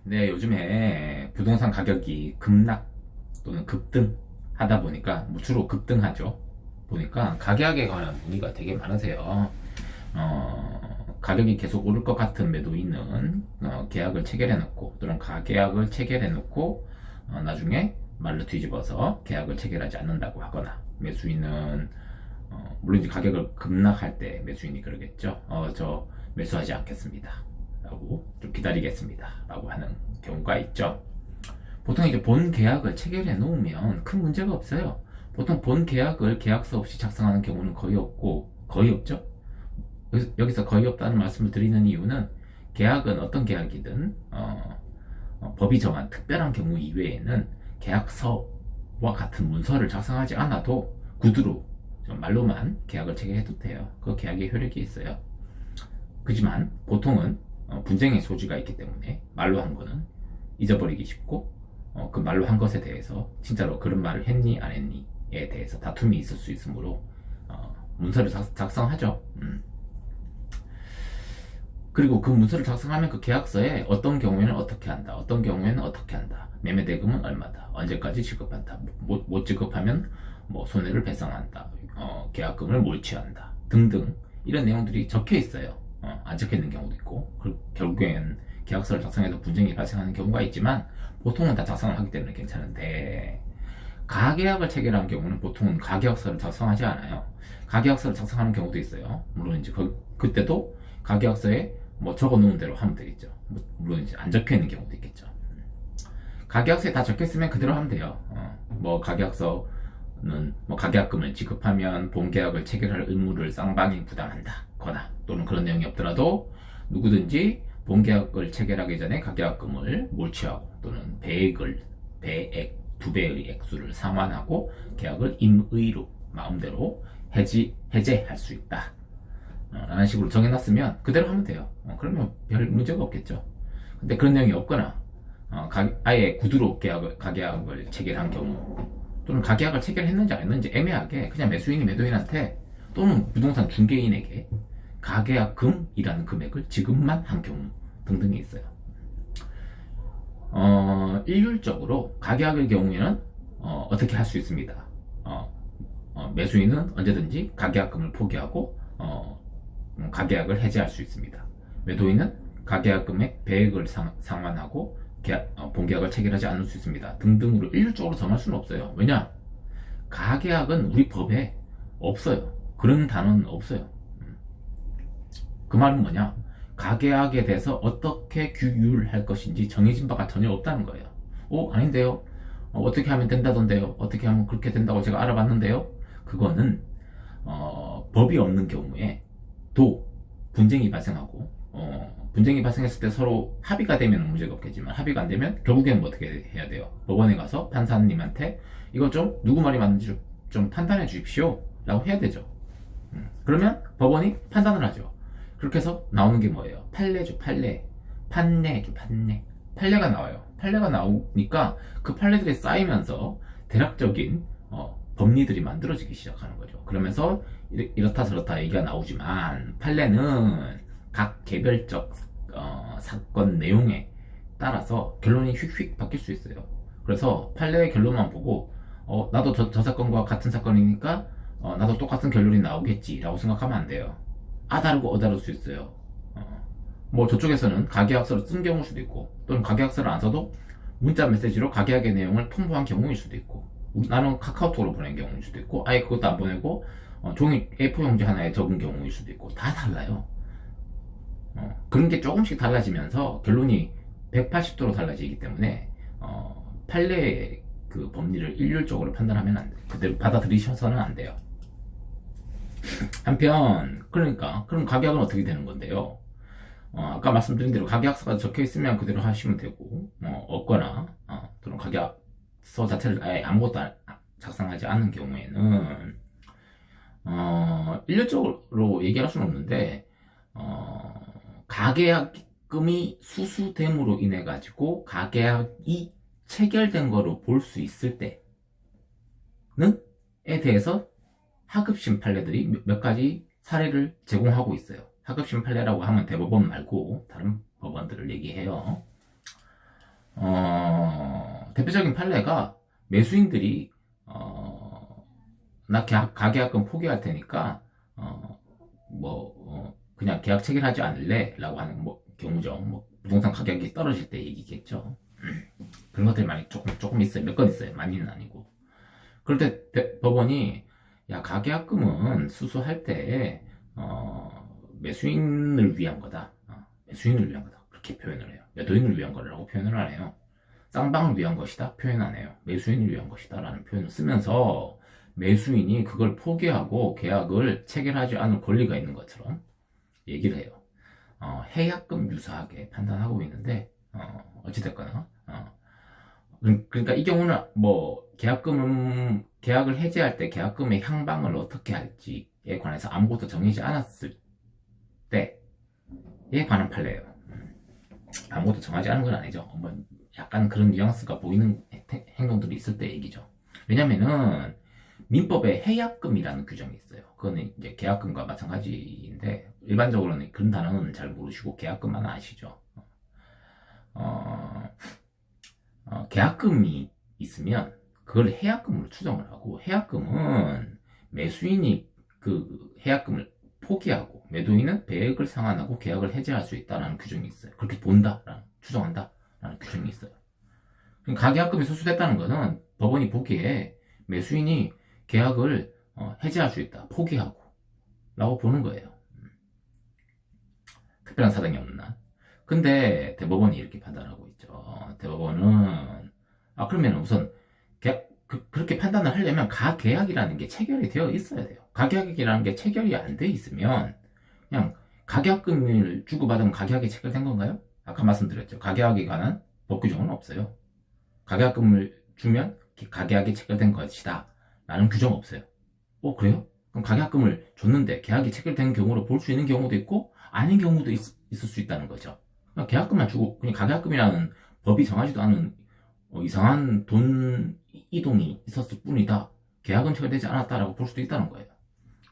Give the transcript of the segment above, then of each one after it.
근데 요즘에 부동산 가격이 급락 또는 급등 하다 보니까 뭐 주로 급등하죠. 보니까 가격에 관한 문의가 되게 많으세요. 가격이 계속 오를 것 같은 매도인은 계약을 체결해 놓고 또는 가계약을 체결해 놓고 나중에 말로 뒤집어서 계약을 체결하지 않는다고 하거나, 매수인은 물론 이제 가격을 급락할 때 매수인이 그러겠죠. 저 매수하지 않겠습니다 라고, 좀 기다리겠습니다 라고 하는 경우가 있죠. 보통 이제 본 계약을 체결해 놓으면 큰 문제가 없어요. 보통 본 계약을 계약서 없이 작성하는 경우는 거의 없죠. 여기서 거의 없다는 말씀을 드리는 이유는, 계약은 어떤 계약이든 법이 정한 특별한 경우 이외에는 계약서와 같은 문서를 작성하지 않아도 구두로 말로만 계약을 체결해도 돼요. 그 계약의 효력이 있어요. 그지만 보통은 분쟁의 소지가 있기 때문에 말로 한 거는 잊어버리기 쉽고, 그 말로 한 것에 대해서 진짜로 그런 말을 했니 안 했니에 대해서 다툼이 있을 수 있으므로 문서를 작성하죠. 그리고 그 문서를 작성하면 그 계약서에 어떤 경우에는 어떻게 한다, 어떤 경우에는 어떻게 한다, 매매 대금은 얼마다, 언제까지 지급한다, 못 지급하면 뭐 손해를 배상한다, 계약금을 몰취한다 등등, 이런 내용들이 적혀 있어요. 안 적혀 있는 경우도 있고, 결국엔 계약서를 작성해서 분쟁이 발생하는 경우가 있지만 보통은 다 작성을 하기 때문에 괜찮은데, 가계약을 체결한 경우는 보통은 가계약서를 작성하지 않아요. 가계약서를 작성하는 경우도 있어요. 물론 이제 그때도 가계약서에 뭐 적어 놓은 대로 하면 되겠죠. 물론 이제 안 적혀 있는 경우도 있겠죠. 가계약서에 다 적혀 있으면 그대로 하면 돼요. 뭐 가계약서는 뭐 가계약금을 지급하면 본계약을 체결할 의무를 쌍방이 부담한다 거나, 또는 그런 내용이 없더라도 누구든지 본계약을 체결하기 전에 가계약금을 몰취하고 또는 배액 2배의 액수를 상환하고 계약을 임의로 마음대로 해제할 수 있다 라는 식으로 정해놨으면 그대로 하면 돼요. 그러면 별 문제가 없겠죠. 근데 그런 내용이 없거나 아예 구두로 가계약을 체결한 경우, 또는 가계약을 체결했는지 안 했는지 애매하게 그냥 매수인이 매도인한테 또는 부동산 중개인에게 가계약금이라는 금액을 지급만 한 경우 등등이 있어요. 일률적으로 가계약의 경우에는 어떻게 할 수 있습니다. 매수인은 언제든지 가계약금을 포기하고 가계약을 해지할 수 있습니다. 매도인은 가계약금의 배액을 상환하고 본계약을 체결하지 않을 수 있습니다. 등등으로 일률적으로 정할 수는 없어요. 왜냐? 가계약은 우리 법에 없어요. 그런 단어는 없어요. 그 말은 뭐냐? 가계약에 대해서 어떻게 규율할 것인지 정해진 바가 전혀 없다는 거예요. 아닌데요? 어떻게 하면 된다던데요? 어떻게 하면 그렇게 된다고 제가 알아봤는데요? 그거는 법이 없는 경우에 또 분쟁이 발생하고, 분쟁이 발생했을 때 서로 합의가 되면 문제가 없겠지만, 합의가 안 되면 결국에는 뭐 어떻게 해야 돼요? 법원에 가서 판사님한테 이거 좀 누구 말이 맞는지 좀 판단해 주십시오 라고 해야 되죠. 그러면 법원이 판단을 하죠. 그렇게 해서 나오는 게 뭐예요? 판례죠. 판례가 나와요. 판례가 나오니까 그 판례들이 쌓이면서 대략적인 법리들이 만들어지기 시작하는 거죠. 그러면서 이렇다 저렇다 얘기가 나오지만, 판례는 각 개별적 사건 내용에 따라서 결론이 휙휙 바뀔 수 있어요. 그래서 판례의 결론만 보고 나도 저 사건과 같은 사건이니까 나도 똑같은 결론이 나오겠지 라고 생각하면 안 돼요. 다르고 다를 수 있어요. 뭐 저쪽에서는 가계약서를 쓴 경우일 수도 있고, 또는 가계약서를 안 써도 문자 메시지로 가계약의 내용을 통보한 경우일 수도 있고, 나는 카카오톡으로 보낸 경우일 수도 있고, 아예 그것도 안 보내고 종이 A4 용지 하나에 적은 경우일 수도 있고, 다 달라요. 그런 게 조금씩 달라지면서 결론이 180도로 달라지기 때문에 판례의 그 법리를 일률적으로 판단하면 안 돼요. 그대로 받아들이셔서는 안 돼요. 한편, 그럼 가계약은 어떻게 되는 건데요? 아까 말씀드린 대로 가계약서가 적혀 있으면 그대로 하시면 되고, 없거나 또는 가계약서 자체를 아예 아무것도 작성하지 않은 경우에는 일률적으로 얘기할 수는 없는데, 가계약금이 수수됨으로 인해 가지고 가계약이 체결된 거로 볼 수 있을 때는에 대해서 하급심 판례들이 몇 가지 사례를 제공하고 있어요. 하급심 판례라고 하면 대법원 말고 다른 법원들을 얘기해요. 대표적인 판례가 매수인들이 나 가계약금 포기할 테니까 그냥 계약 체결하지 않을래? 라고 하는 경우죠. 부동산 가격이 떨어질 때 얘기겠죠. 그런 것들이 많이 조금 있어요. 몇 건 있어요. 많이는 아니고. 그럴 때 법원이 야, 가계약금은 수수할 때 매수인을 위한 거다. 매수인을 위한 거다. 그렇게 표현을 해요. 매도인을 위한 거라고 표현을 안 해요. 쌍방을 위한 것이다. 표현 안 해요. 매수인을 위한 것이다. 라는 표현을 쓰면서 매수인이 그걸 포기하고 계약을 체결하지 않을 권리가 있는 것처럼 얘기를 해요. 해약금 유사하게 판단하고 있는데 어찌됐거나 그러니까 이 경우는 계약을 해지할 때 계약금의 향방을 어떻게 할지에 관해서 아무것도 정해지지 않았을 때에 관한 판례예요. 아무것도 정하지 않은 건 아니죠. 약간 그런 뉘앙스가 보이는 행동들이 있을 때 얘기죠. 왜냐면은 민법에 해약금이라는 규정이 있어요. 그거는 이제 계약금과 마찬가지인데 일반적으로는 그런 단어는 잘 모르시고 계약금만 아시죠. 계약금이 있으면 그걸 해약금으로 추정을 하고 해약금은 매수인이 그 해약금을 포기하고 매도인은 배액을 상환하고 계약을 해지할 수 있다는 규정이 있어요. 그렇게 추정한다라는 규정이 있어요. 가계약금이 수수됐다는 것은 법원이 보기에 매수인이 계약을 해지할 수 있다, 포기하고 라고 보는 거예요. 특별한 사정이 없는 한. 근데 대법원이 이렇게 판단하고 있죠. 대법원은 그러면 우선 그렇게 판단을 하려면 가계약이라는 게 체결이 되어 있어야 돼요. 가계약이라는 게 체결이 안 돼 있으면 그냥 가계약금을 주고받으면 가계약이 체결된 건가요? 아까 말씀드렸죠. 가계약에 관한 법 규정은 없어요. 가계약금을 주면 가계약이 체결된 것이다 라는 규정 없어요. 그래요? 그럼 가계약금을 줬는데 계약이 체결된 경우로 볼 수 있는 경우도 있고 아닌 경우도 있을 수 있다는 거죠. 그냥 계약금만 주고 그냥 가계약금이라는 법이 정하지도 않은 이상한 돈 이동이 있었을 뿐이다. 계약은 체결되지 않았다라고 볼 수도 있다는 거예요.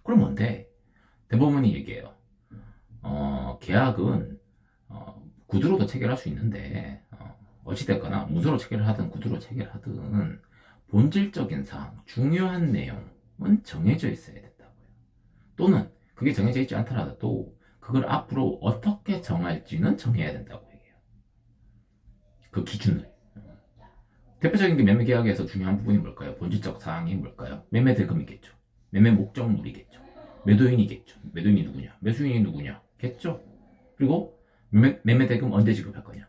그럼 뭔데? 대법원이 얘기해요. 계약은 구두로도 체결할 수 있는데 어찌됐거나 문서로 체결을 하든 구두로 체결하든 본질적인 사항, 중요한 내용은 정해져 있어야 된다고요. 또는 그게 정해져 있지 않더라도 그걸 앞으로 어떻게 정할지는 정해야 된다고 얘기해요. 그 기준을. 대표적인 게 매매계약에서 중요한 부분이 뭘까요? 본질적 사항이 뭘까요? 매매대금이겠죠. 매매 목적물이겠죠. 매도인이겠죠. 매도인이 누구냐? 매수인이 누구냐? 겠죠. 그리고 매매대금 언제 지급할 거냐?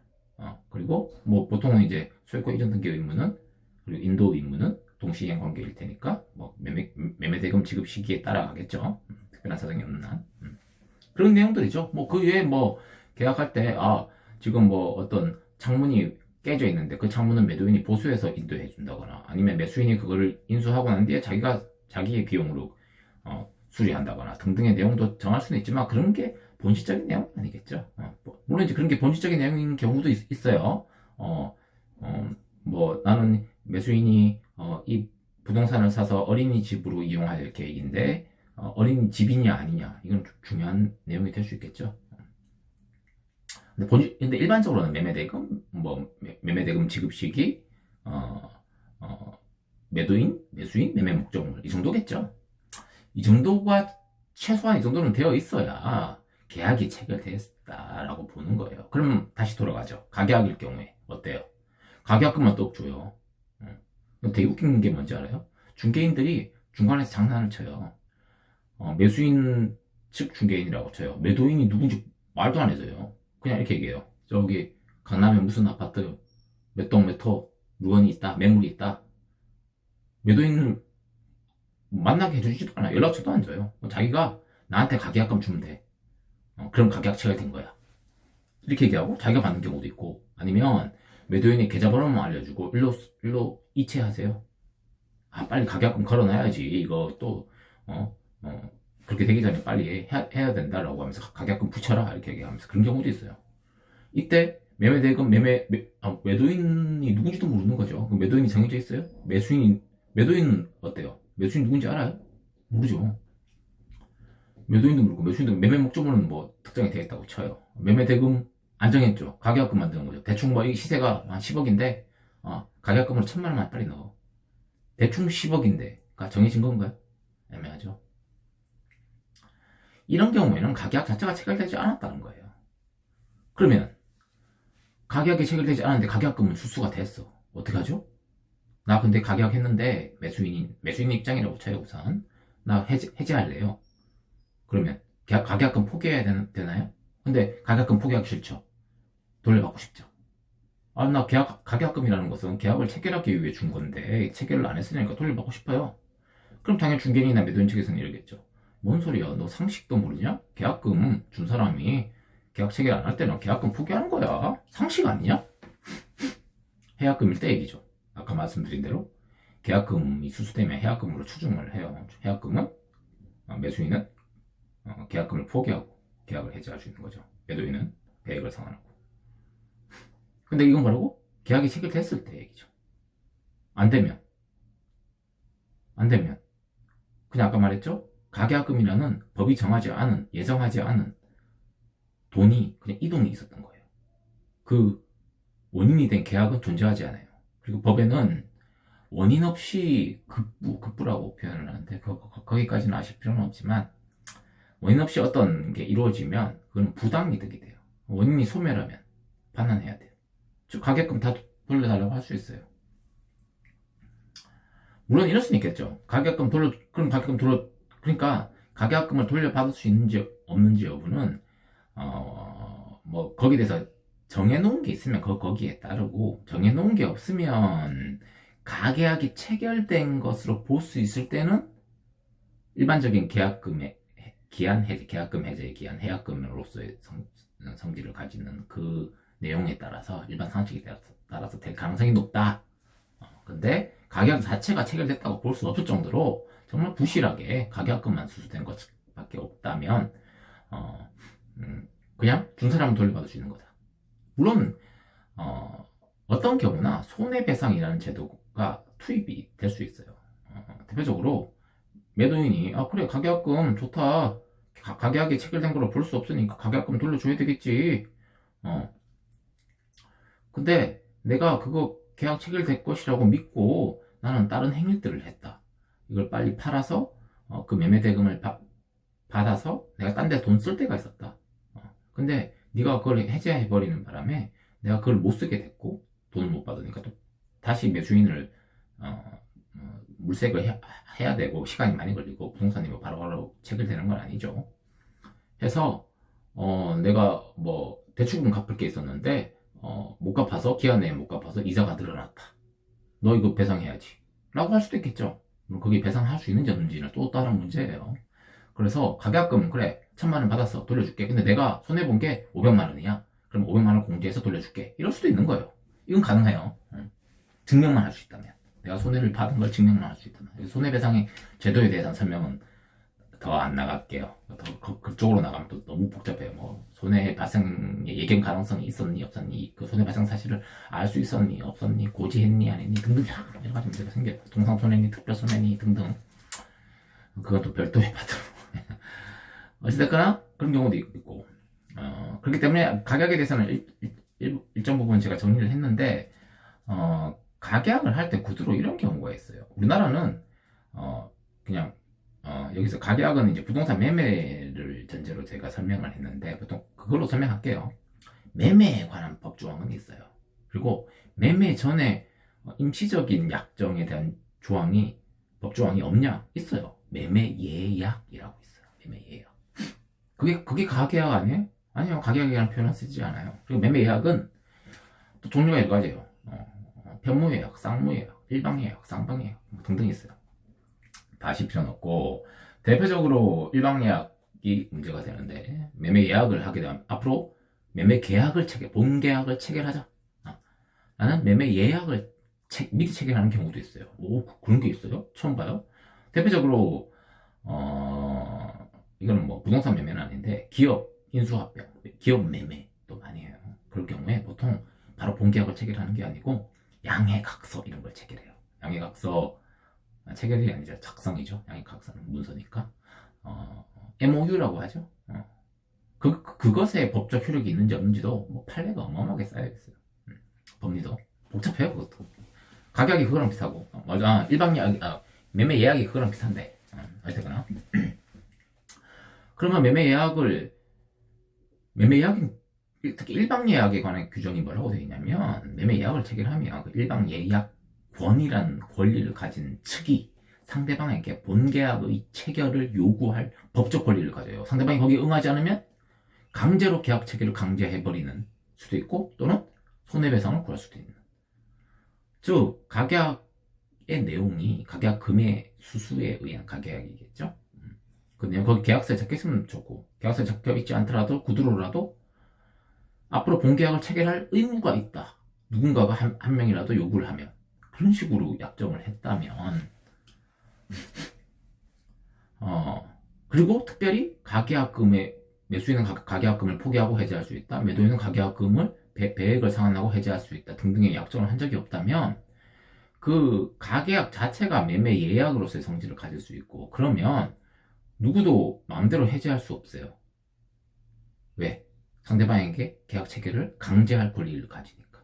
그리고 보통은 이제 소유권 이전 등기 의무는 그리고 인도 의무는 동시행 관계일 테니까 매매대금 지급 시기에 따라가겠죠. 특별한 사정이 없는 한. 그런 내용들이죠. 그 외에 계약할 때 지금 어떤 창문이 깨져 있는데 그 창문은 매도인이 보수해서 인도해 준다거나 아니면 매수인이 그거를 인수하고 난 뒤에 자기의 비용으로 수리한다거나 등등의 내용도 정할 수는 있지만 그런 게 본질적인 내용은 아니겠죠. 물론 이제 그런 게 본질적인 내용인 경우도 있어요. 나는 매수인이 이 부동산을 사서 어린이집으로 이용할 계획인데 어린이집이냐 아니냐 이건 중요한 내용이 될 수 있겠죠. 근데 일반적으로는 매매대금 지급 시기, 매도인, 매수인, 매매 목적물 이 정도겠죠. 이 정도가 최소한 이 정도는 되어 있어야 계약이 체결됐다라고 보는 거예요. 그럼 다시 돌아가죠. 가계약일 경우에 어때요? 가계약금만 또 줘요. 되게 웃긴 게 뭔지 알아요? 중개인들이 중간에서 장난을 쳐요. 매수인 측 중개인이라고 쳐요. 매도인이 누군지 말도 안 해줘요. 그냥 이렇게 얘기해요. 저기 강남에 무슨 아파트 몇 동 몇 호 물건이 있다, 매물이 있다. 매도인을 만나게 해주지도 않아요. 연락처도 안 줘요. 자기가 나한테 가계약금 주면 돼. 그럼 가계약 체결된 거야. 이렇게 얘기하고 자기가 받는 경우도 있고 아니면 매도인이 계좌번호만 알려주고 일로 이체하세요. 빨리 가계약금 걸어놔야지. 이거 또 그렇게 되기 전에 빨리 해야 된다라고 하면서 가계약금 붙여라 이렇게 얘기하면서 그런 경우도 있어요. 이때 매매대금 매도인이 누군지도 모르는 거죠. 그럼 매도인이 정해져 있어요? 매도인은 어때요? 매수인 누군지 알아요? 모르죠. 매도인도 모르고 매수인도 매매 목적물은 특정이 되어 있다고 쳐요. 매매대금 안 정했죠. 가계약금 만드는 거죠. 대충 뭐 이 시세가 한 10억인데 가계약금으로 1,000만 원만 빨리 넣어. 대충 10억인데 정해진 건가요? 애매하죠. 이런 경우에는 가계약 자체가 체결되지 않았다는 거예요. 그러면 가계약이 체결되지 않았는데 가계약금은 수수가 됐어. 어떻게 하죠? 나 근데 가계약 했는데 매수인 입장이라고 쳐요. 우선 나 해지할래요. 그러면 가계약금 포기해야 되나요? 근데 가계약금 포기하기 싫죠. 돌려받고 싶죠. 나 가계약금이라는 것은 계약을 체결하기 위해 준 건데 체결을 안 했으니까 돌려받고 싶어요. 그럼 당연히 중개인이나 매도인 측에서는 이러겠죠. 뭔 소리야? 너 상식도 모르냐? 계약금 준 사람이 계약 체결 안 할 때는 계약금 포기하는 거야. 상식 아니냐? 해약금일 때 얘기죠. 아까 말씀드린 대로 계약금이 수수되면 해약금으로 추징을 해요. 해약금은 매수인은 계약금을 포기하고 계약을 해지할 수 있는 거죠. 매도인은 배액을 상환하고. 근데 이건 뭐라고? 계약이 체결됐을 때 얘기죠. 안 되면 그냥 아까 말했죠? 가계약금이라는 법이 정하지 않은, 예정하지 않은 돈이 그냥 이동이 있었던 거예요. 그 원인이 된 계약은 존재하지 않아요. 그리고 법에는 원인 없이 급부라고 표현을 하는데 거기까지는 아실 필요는 없지만 원인 없이 어떤 게 이루어지면 그건 부당이득이 돼요. 원인이 소멸하면 반환해야 돼요. 즉 가계금 다 돌려달라고 할 수 있어요. 물론 이럴 수는 있겠죠. 그러니까 가계금을 돌려받을 수 있는지 없는지 여부는 뭐 거기에 대해서 정해놓은 게 있으면 거기에 따르고 정해놓은 게 없으면 가계약이 체결된 것으로 볼 수 있을 때는 일반적인 계약금의 계약금 해제의 기한, 해약금으로서의 성질을 가지는 그 내용에 따라서 일반 상식에 따라서 될 가능성이 높다. 근데 가계약 자체가 체결됐다고 볼 수 없을 정도로 정말 부실하게 가계약금만 수수된 것밖에 없다면 그냥 준 사람은 돌려받을 수 있는 거다. 물론 어떤 경우나 손해배상이라는 제도가 투입이 될 수 있어요. 대표적으로 매도인이 그래 가계약금 좋다. 가계약이 체결된 걸로 볼 수 없으니까 가계약금 돌려줘야 되겠지. 근데 내가 그거 계약 체결될 것이라고 믿고 나는 다른 행위들을 했다. 이걸 빨리 팔아서 그 매매 대금을 받아서 내가 딴 데 돈 쓸 때가 있었다. 근데 네가 그걸 해제해버리는 바람에 내가 그걸 못 쓰게 됐고 돈을 못 받으니까 또 다시 매수인을 물색을 해야 되고 시간이 많이 걸리고 부동산이 뭐 바로바로 체결되는 건 아니죠. 해서 내가 뭐 대출금 갚을 게 있었는데 못 갚아서 기한 내에 못 갚아서 이자가 늘어났다. 너 이거 배상해야지 라고 할 수도 있겠죠. 그게 배상할 수 있는지 없는지는 또 다른 문제예요. 그래서 가계약금 그래 1,000만 원 받았어 돌려줄게. 근데 내가 손해본 게 500만 원이야. 그럼 500만 원 공제해서 돌려줄게. 이럴 수도 있는 거예요. 이건 가능해요. 증명만 할 수 있다면. 내가 손해를 받은 걸 증명만 할 수 있다면. 손해배상의 제도에 대해서는 설명은 더 안 나갈게요. 더 그쪽으로 나가면 또 너무 복잡해요. 뭐 손해 발생의 예견 가능성이 있었니 없었니, 그 손해 발생 사실을 알 수 있었니 없었니, 고지했니 안 했니 등등 여러 가지 문제가 생겨요. 동상 손해니 특별 손해니 등등. 그건 또 별도의 파트로. 어찌됐거나 그런 경우도 있고. 그렇기 때문에 가격에 대해서는 일정 부분 제가 정리를 했는데 가계약을 할 때 구두로 이런 경우가 있어요. 우리나라는 그냥 여기서 가계약은 이제 부동산 매매를 전제로 제가 설명을 했는데 보통 그걸로 설명할게요. 매매에 관한 법조항은 있어요. 그리고 매매 전에 임시적인 약정에 대한 법조항이 없냐? 있어요. 매매 예약이라고 있어요. 매매 예약. 그게 가계약 아니에요? 아니요. 가계약이라는 표현은 쓰지 않아요. 그리고 매매 예약은 또 종류가 여러 가지예요. 편무예약, 쌍무예약, 일방예약, 쌍방예약 등등 있어요. 다 아실 필요는 없고 대표적으로 일방예약이 문제가 되는데 매매 예약을 하게 되면 앞으로 매매 계약을 본 계약을 체결하자. 나는 매매 예약을 미리 체결하는 경우도 있어요. 오, 그런 게 있어요? 처음 봐요. 대표적으로 이거는 뭐 부동산 매매는 아닌데 기업 인수합병, 기업 매매도 많이 해요. 그럴 경우에 보통 바로 본 계약을 체결하는 게 아니고 양해각서 이런 걸 체결해요. 양해각서 체결이 아니죠. 작성이죠. 양해각서는 문서니까 MOU라고 하죠. 그것에 법적 효력이 있는지 없는지도 뭐 판례가 어마어마하게 쌓여있어요. 법리도 복잡해요. 그것도 가격이 그거랑 비슷하고 맞아. 일방 예약 매매 예약이 그거랑 비슷한데 어쨌거나 그러면 매매 예약이 특히 일방 예약에 관한 규정이 뭐라고 되어 있냐면 매매 예약을 체결하면 그 일방 예약권이라는 권리를 가진 측이 상대방에게 본계약의 체결을 요구할 법적 권리를 가져요. 상대방이 거기에 응하지 않으면 강제로 계약 체결을 강제해버리는 수도 있고 또는 손해배상을 구할 수도 있는. 즉 가계약의 내용이 가계약금의 수수에 의한 가계약이겠죠. 그 내용 거기 계약서에 적혀있으면 좋고 계약서에 적혀있지 않더라도 구두로라도 앞으로 본계약을 체결할 의무가 있다. 누군가가 한 명이라도 요구를 하면 그런 식으로 약정을 했다면 그리고 특별히 매수인은 가계약금을 포기하고 해지할 수 있다. 매도인은 가계약금을 배액을 상환하고 해지할 수 있다. 등등의 약정을 한 적이 없다면 그 가계약 자체가 매매 예약으로서의 성질을 가질 수 있고 그러면 누구도 마음대로 해지할 수 없어요. 왜? 상대방에게 계약 체결을 강제할 권리를 가지니까.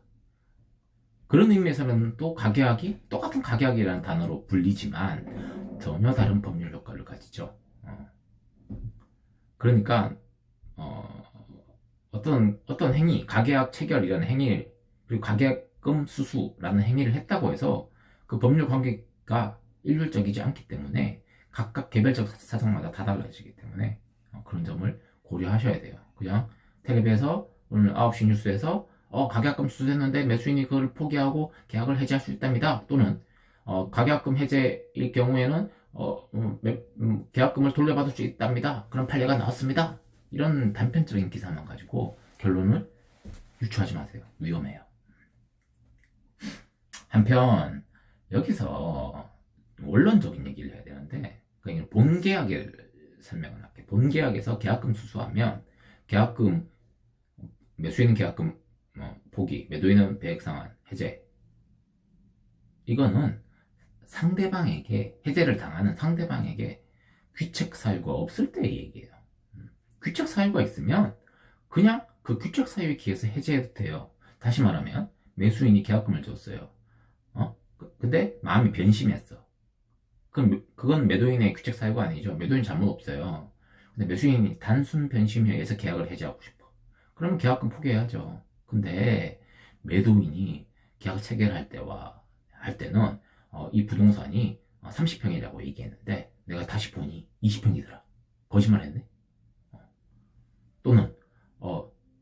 그런 의미에서는 또 가계약이 똑같은 가계약이라는 단어로 불리지만 전혀 다른 법률 효과를 가지죠. 그러니까 어떤 행위, 가계약 체결이라는 행위 그리고 가계약금 수수라는 행위를 했다고 해서 그 법률 관계가 일률적이지 않기 때문에 각각 개별적 사정마다 다 달라지기 때문에 그런 점을 고려하셔야 돼요. 그냥 텔레비에서 오늘 9시 뉴스에서 가계약금 수수했는데 매수인이 그걸 포기하고 계약을 해지할 수 있답니다. 또는 가계약금 해제일 경우에는 계약금을 돌려받을 수 있답니다. 그런 판례가 나왔습니다. 이런 단편적인 기사만 가지고 결론을 유추하지 마세요. 위험해요. 한편 여기서 원론적인 얘기를 해야 되는데 그러니까 본계약을 설명을 할게요. 본계약에서 계약금 수수하면 계약금 매수인은 계약금 포기, 매도인은 배액 상환, 해제. 이거는 상대방에게 해제를 당하는 상대방에게 귀책 사유가 없을 때의 얘기예요. 귀책 사유가 있으면 그냥 그 귀책 사유에 기해서 해제해도 돼요. 다시 말하면 매수인이 계약금을 줬어요. 근데 마음이 변심했어. 그럼 그건 매도인의 귀책 사유가 아니죠. 매도인 잘못 없어요. 근데 매수인이 단순 변심에 의해서 계약을 해지하고 싶어. 그러면 계약금 포기해야죠. 근데 매도인이 계약 체결할 때는 이 부동산이 30평이라고 얘기했는데 내가 다시 보니 20평이더라. 거짓말했네. 또는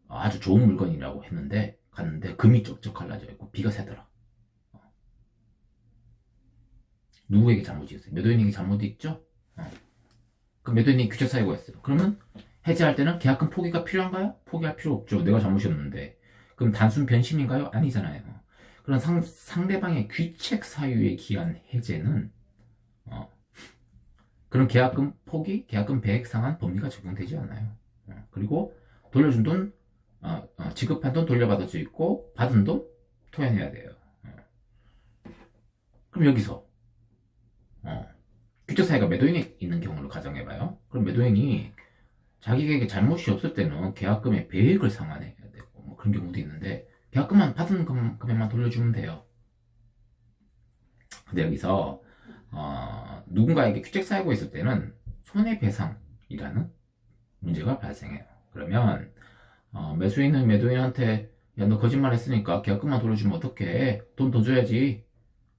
아주 좋은 물건이라고 했는데 갔는데 금이 쩍쩍 갈라져 있고 비가 새더라. 누구에게 잘못이 있어요? 매도인에게 잘못이 있죠? 그 매도인이 규제 사유가 있어요. 그러면 해지할 때는 계약금 포기가 필요한가요? 포기할 필요 없죠. 내가 잘못이었는데. 그럼 단순 변심인가요? 아니잖아요. 그런 상대방의 귀책 사유에 기한 해제는 그런 계약금 포기, 계약금 배액 상한 법리가 적용되지 않아요. 그리고 돌려준 돈, 지급한 돈 돌려받을 수 있고 받은 돈 토해내야 돼요. 그럼 여기서 귀책 사유가 매도인에 있는 경우를 가정해봐요. 그럼 매도인이 자기에게 잘못이 없을 때는 계약금의 배액을 상환해야 되고 뭐 그런 경우도 있는데 계약금만 받은 금액만 돌려주면 돼요. 근데 여기서 누군가에게 귀책 사유가 있을 때는 손해배상이라는 문제가 발생해요. 그러면 매수인은 매도인한테 야, 너 거짓말 했으니까 계약금만 돌려주면 어떡해? 돈 더 줘야지.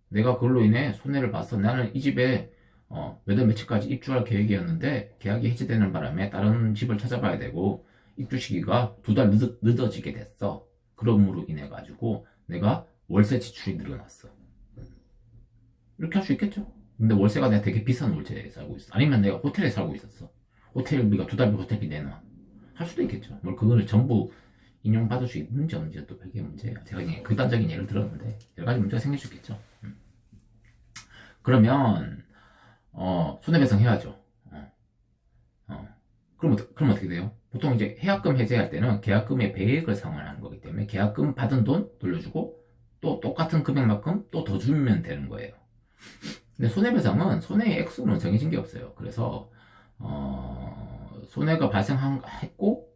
내가 그걸로 인해 손해를 봤어. 나는 이 집에 몇 월 며칠까지 입주할 계획이었는데 계약이 해지되는 바람에 다른 집을 찾아봐야 되고 입주 시기가 2달 늦어지게 됐어. 그럼으로 인해 가지고 내가 월세 지출이 늘어났어. 이렇게 할 수 있겠죠? 근데 월세가 내가 되게 비싼 월세에 살고 있어. 아니면 내가 호텔에 살고 있었어. 호텔비가 2달비 호텔비 내놔. 할 수도 있겠죠. 뭘 그걸 전부 인용받을 수 있는지 없는지 또 별개 문제예요. 제가 그냥 극단적인 예를 들었는데 여러 가지 문제가 생길 수 있겠죠. 그러면 손해배상 해야죠. 그럼 어떻게 돼요? 보통 이제 해약금 해제할 때는 계약금의 배액을 상환하는 거기 때문에 계약금 받은 돈 돌려주고 또 똑같은 금액만큼 또 더 주면 되는 거예요. 근데 손해배상은 손해의 액수는 정해진 게 없어요. 그래서 손해가 발생했고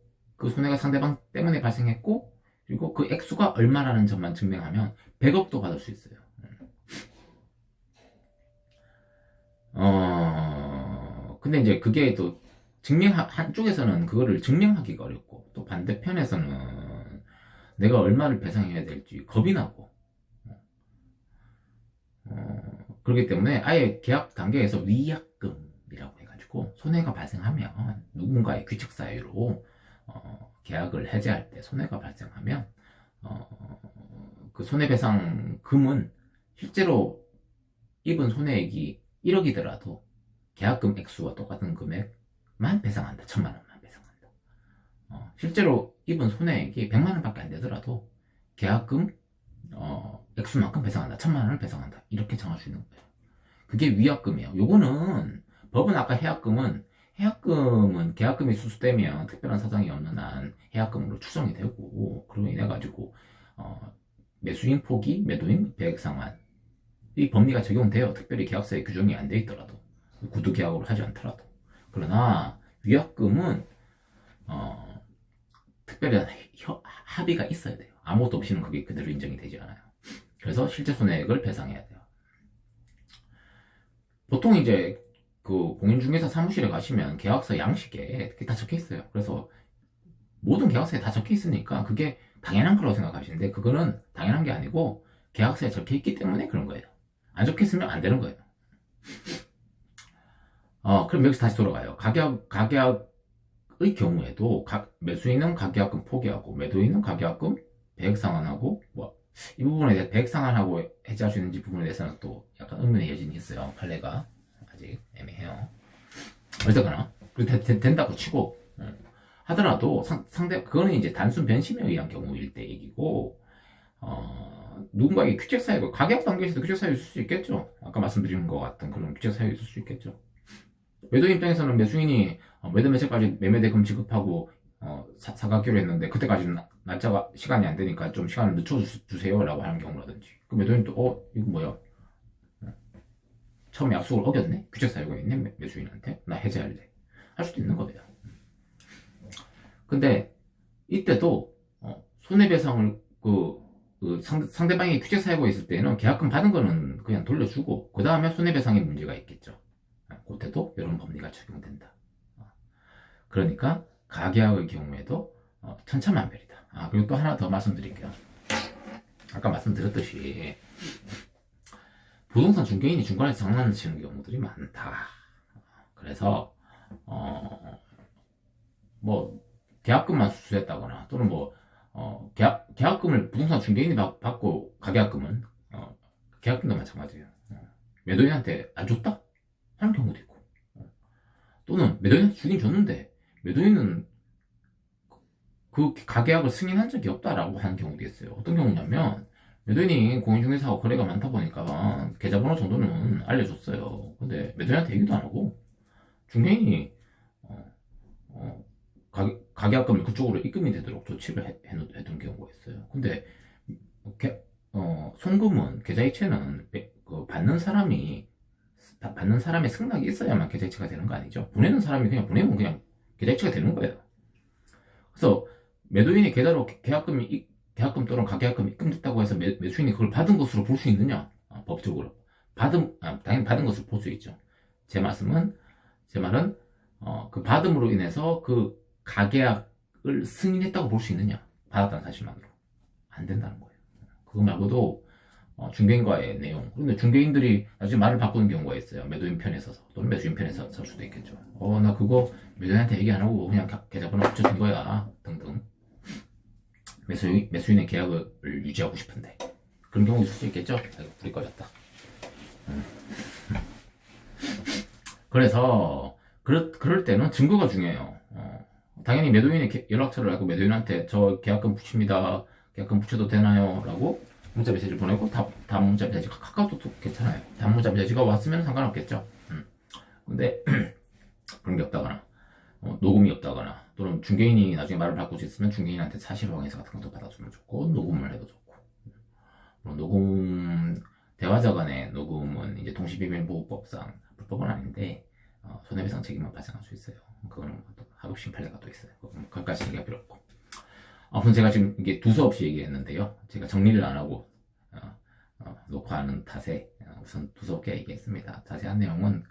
그 손해가 상대방 때문에 발생했고, 그리고 그 액수가 얼마라는 점만 증명하면 100억도 받을 수 있어요. 근데 이제 그게 또 한쪽에서는 그거를 증명하기가 어렵고, 또 반대편에서는 내가 얼마를 배상해야 될지 겁이 나고, 그렇기 때문에 아예 계약 단계에서 위약금이라고 해가지고 손해가 발생하면 누군가의 규칙 사유로 계약을 해제할 때 손해가 발생하면 그 손해배상금은 실제로 입은 손해액이 1억이더라도 계약금 액수와 똑같은 금액만 배상한다. 1000만원만 배상한다. 실제로 입은 손해액이 100만원밖에 안 되더라도 계약금 액수만큼 배상한다. 1000만원을 배상한다. 이렇게 정할 수 있는 거예요. 그게 위약금이에요. 요거는 법은 아까 해약금은 계약금이 수수되면 특별한 사정이 없는 한 해약금으로 추정이 되고, 그러고 인해 가지고 매수인 포기, 매도인 배액 상환 이 법리가 적용돼요. 특별히 계약서에 규정이 안 돼 있더라도, 구두 계약으로 하지 않더라도. 그러나 위약금은 특별한 합의가 있어야 돼요. 아무것도 없이는 그게 그대로 인정이 되지 않아요. 그래서 실제 손해액을 배상해야 돼요. 보통 이제 그 공인중개사 사무실에 가시면 계약서 양식에 그게 다 적혀 있어요. 그래서 모든 계약서에 다 적혀 있으니까 그게 당연한 거라고 생각하시는데, 그거는 당연한 게 아니고 계약서에 적혀 있기 때문에 그런 거예요. 안 적혀 있으면 안 되는 거예요. 그럼 여기서 다시 돌아가요. 가계약의 경우에도 매수인은 가계약금 포기하고 매도인은 가계약금 배액 상환하고, 이 부분에 대해 배액 상환하고 해지할 수 있는지 부분에 대해서는 또 약간 의문의 여진이 있어요. 판례가 아직 애매해요. 어쨌거나 된다고 치고 하더라도 그거는 이제 단순 변심에 의한 경우일 때 얘기고, 누군가에게 규칙 사유가 가계약 단계에서도 규칙 사유 있을 수 있겠죠. 아까 말씀드린 것 같은 그런 규칙 사유 있을 수 있겠죠. 매도인 입장에서는 매수인이 매도 매체까지 매매대금 지급하고 사각기로 했는데 그때까지는 날짜가 시간이 안 되니까 좀 시간을 늦춰주세요 라고 하는 경우라든지, 그 매도인도 이거 뭐야, 처음에 약속을 어겼네? 규칙 사유가 있네? 매수인한테? 나 해제할래. 할 수도 있는 거예요. 근데 이때도 손해배상을 상대방이 규칙 사유가 있을 때는 계약금 받은 거는 그냥 돌려주고, 그 다음에 손해배상에 문제가 있겠죠. 그때도 이런 법리가 적용된다. 그러니까 가계약의 경우에도 천차만별이다. 그리고 또 하나 더 말씀드릴게요. 아까 말씀드렸듯이 부동산 중개인이 중간에서 장난을 치는 경우들이 많다. 그래서 계약금만 수수했다거나, 또는 계약금을 부동산 중개인이 받고 가계약금은 계약금도 마찬가지예요. 매도인한테 안 줬다 하는 경우도 있고, 또는 매도인한테 주긴 줬는데 매도인은 그 가계약을 승인한 적이 없다라고 하는 경우도 있어요. 어떤 경우냐면, 매도인이 공인중개사하고 거래가 많다 보니까 계좌번호 정도는 알려줬어요. 근데 매도인한테 얘기도 안 하고 중개인이 가계약금이 그쪽으로 입금이 되도록 조치를 해둔 경우가 있어요. 근데 송금은, 계좌이체는 받는 사람의 승낙이 있어야만 계좌이체가 되는 거 아니죠? 보내는 사람이 그냥 보내면 그냥 계좌이체가 되는 거예요. 그래서 매도인이 계약금 또는 가계약금이 입금됐다고 해서 매수인이 그걸 받은 것으로 볼 수 있느냐? 법적으로 당연히 받은 것으로 볼 수 있죠. 제 말은 그 받음으로 인해서 그 가계약을 승인했다고 볼 수 있느냐? 받았다는 사실만으로 안 된다는 거예요. 그거 말고도 중개인과의 내용, 그런데 중개인들이 나중에 말을 바꾸는 경우가 있어요. 매도인 편에 서서, 또는 매수인 편에 설 수도 있겠죠. 나 그거 매도인한테 얘기 안 하고 그냥 계좌번호 붙여준 거야 등등. 매수인의 계약을 유지하고 싶은데 그런 경우 있을 수 있겠죠. 불이 꺼졌다. 그래서 그럴 때는 증거가 중요해요. 당연히 매도인의 연락처를 알고 매도인한테 저 계약금 붙입니다. 계약금 붙여도 되나요? 라고 문자 메시지를 보내고, 다음 문자 메시지, 카카오톡도 괜찮아요. 다음 문자 메시지가 왔으면 상관없겠죠. 근데 그런 게 없다거나, 녹음이 없다거나, 또는 중개인이 나중에 말을 바꿀 수 있으면 중개인한테 사실확인서 같은 것도 받아주면 좋고, 녹음을 해도 좋고. 대화자 간의 녹음은 이제 통신비밀보호법상 불법은 아닌데, 손해배상 책임만 발생할 수 있어요. 그거는 또 하급심 판례가 또 있어요. 그것까지 얘기할 필요 없고. 아무튼 제가 지금 이게 두서없이 얘기했는데요. 제가 정리를 안 하고 녹화하는 탓에 우선 두서없게 얘기했습니다. 자세한 내용은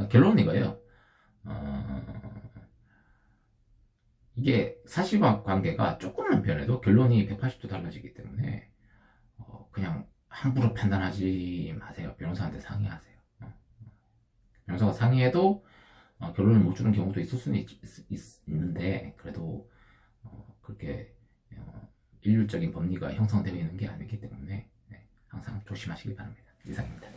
결론은 이거예요. 이게 사실관계가 조금만 변해도 결론이 180도 달라지기 때문에 그냥 함부로 판단하지 마세요. 변호사한테 상의하세요. 변호사가 상의해도 결론을 못 주는 경우도 있을 수는 있는데 그래도 그렇게 일률적인 법리가 형성되어 있는 게 아니기 때문에 항상 조심하시기 바랍니다. 이상입니다.